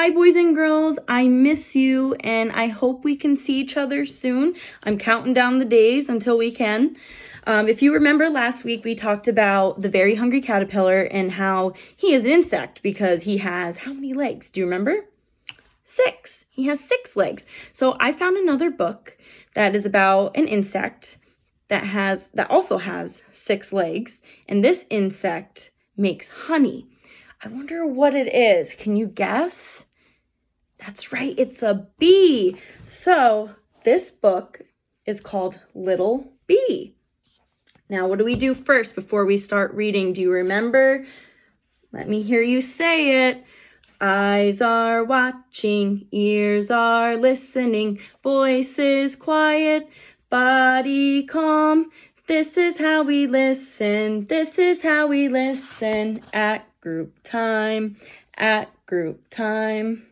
Hi, boys and girls. I miss you, and I hope we can see each other soon. I'm counting down the days until we can. If you remember last week, we talked about the very hungry caterpillar and how he is an insect because he has how many legs? Do you remember? 6. He has 6 legs. So I found another book that is about an insect that also has 6 legs, and this insect makes honey. I wonder what it is. Can you guess? That's right, it's a bee. So this book is called Little Bee. Now, what do we do first before we start reading? Do you remember? Let me hear you say it. Eyes are watching, ears are listening, voices quiet, body calm. This is how we listen, this is how we listen at group time, at group time.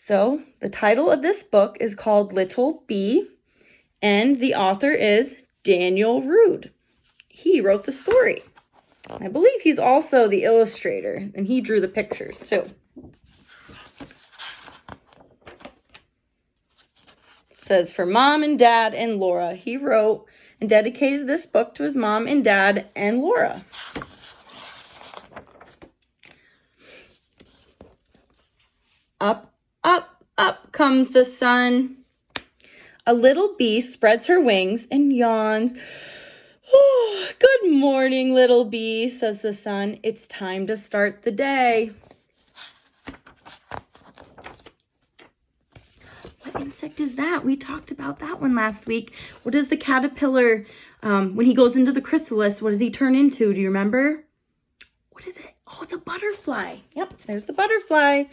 So the title of this book is called Little Bee, and the author is Daniel Rood. He wrote the story. I believe he's also the illustrator, and he drew the pictures too. It says, for Mom and Dad and Laura. He wrote and dedicated this book to his mom and dad and Laura. Up, up, up comes the sun. A little bee spreads her wings and yawns. Oh, good morning, little bee, says the sun. It's time to start the day. What insect is that? We talked about that one last week. What is the caterpillar, when he goes into the chrysalis, what does he turn into? Do you remember? What is it? Oh, it's a butterfly. Yep, there's the butterfly.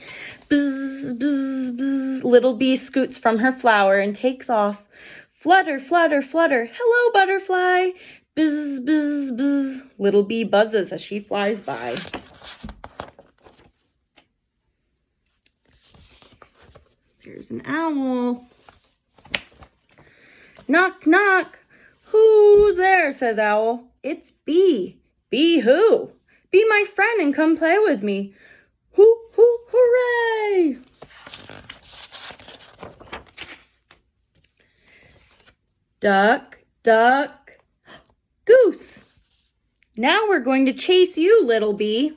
Bzz, bzz, bzz. Little bee scoots from her flower and takes off. Flutter, flutter, flutter. Hello, butterfly. Bzz, bzz, bzz. Little bee buzzes as she flies by. There's an owl. Knock, knock. Who's there, says Owl. It's Bee. Bee who? Be my friend and come play with me. Hoo, hoo, hooray! Duck, duck, goose. Now we're going to chase you, little bee.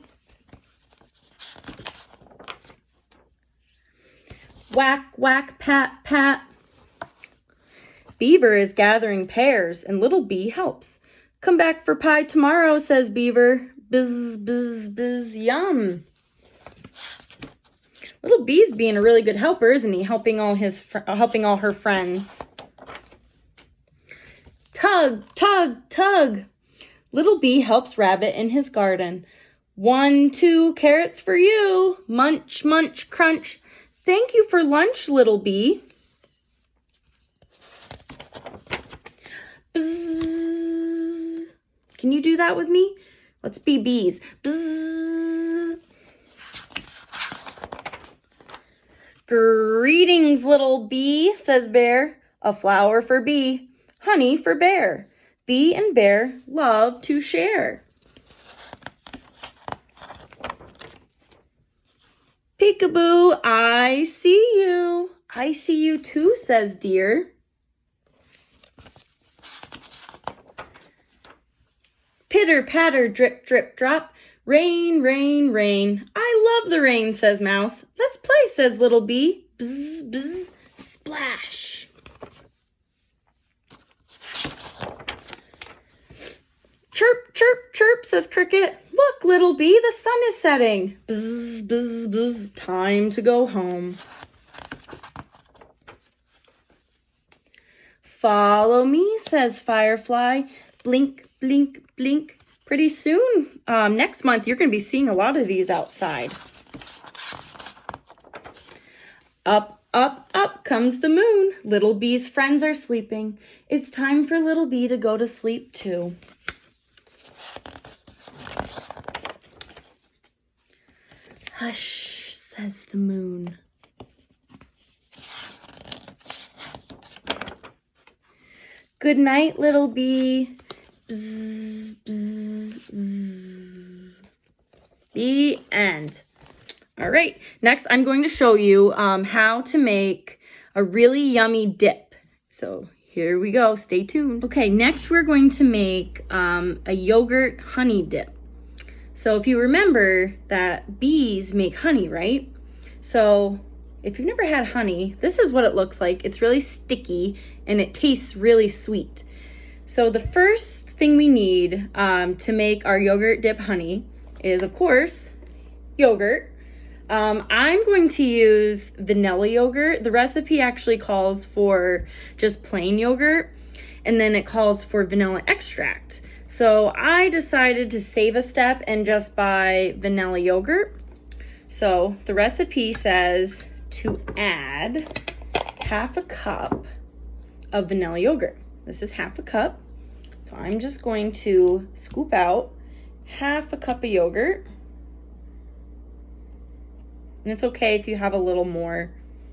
Whack, whack, pat, pat. Beaver is gathering pears and little bee helps. Come back for pie tomorrow, says Beaver. Bzz, bzz, bzz, yum. Little bee's being a really good helper, isn't he? Helping all her friends. Tug, tug, tug. Little bee helps Rabbit in his garden. 1, 2 carrots for you. Munch, munch, crunch. Thank you for lunch, little bee. Bzz. Can you do that with me? Let's be bees. Bzz. Greetings, little bee, says Bear. A flower for bee, honey for bear. Bee and bear love to share. Peekaboo, I see you. I see you too, says Deer. Pitter, patter, drip, drip, drop. Rain, rain, rain. I love the rain, says Mouse. Let's play, says Little Bee. Bzz, bzz, splash. Chirp, chirp, chirp, says Cricket. Look, Little Bee, the sun is setting. Bzz, bzz, bzz, time to go home. Follow me, says Firefly. Blink, blink, blink. Pretty soon, next month, you're going to be seeing a lot of these outside. Up, up, up comes the moon. Little Bee's friends are sleeping. It's time for Little Bee to go to sleep too. Hush, says the moon. Good night, Little Bee. Bzz, bzz, bzz. The end. All right, next I'm going to show you how to make a really yummy dip. So here we go, stay tuned. Okay, next we're going to make a yogurt honey dip. So if you remember that bees make honey, right? So if you've never had honey, this is what it looks like. It's really sticky and it tastes really sweet. So the first thing we need to make our yogurt dip honey is, of course, yogurt. I'm going to use vanilla yogurt. The recipe actually calls for just plain yogurt, and then it calls for vanilla extract. So I decided to save a step and just buy vanilla yogurt. So the recipe says to add half a cup of vanilla yogurt. This is half a cup. So I'm just going to scoop out half a cup of yogurt. And it's okay if you have a little more.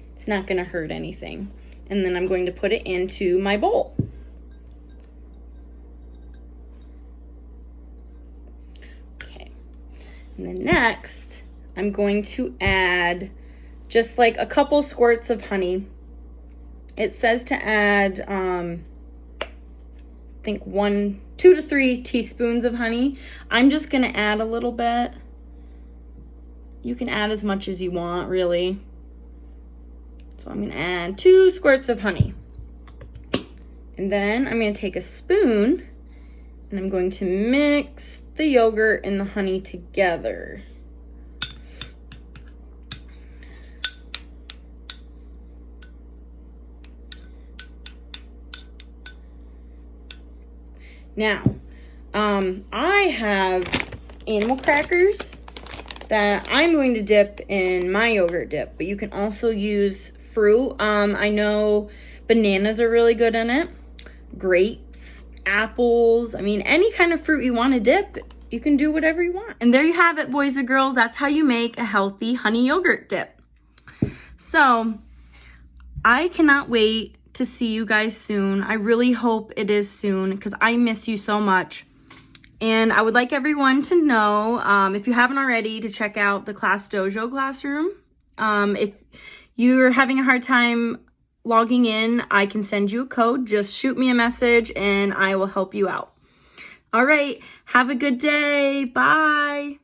It's not going to hurt anything. And then I'm going to put it into my bowl. Okay. And then next, I'm going to add just like a couple squirts of honey. It says to add, I think 2 to 3 teaspoons of honey. I'm just going to add a little bit. You can add as much as you want, really. So I'm going to add 2 squirts of honey. And then I'm going to take a spoon and I'm going to mix the yogurt and the honey together. Now, I have animal crackers that I'm going to dip in my yogurt dip, but you can also use fruit. I know bananas are really good in it, grapes, apples. I mean, any kind of fruit you want to dip, you can do whatever you want. And there you have it, boys and girls. That's how you make a healthy honey yogurt dip. So I cannot wait to see you guys soon. I really hope it is soon because I miss you so much. And I would like everyone to know, if you haven't already, to check out the Class Dojo classroom. If you're having a hard time logging in, I can send you a code. Just shoot me a message and I will help you out. All right, have a good day. Bye.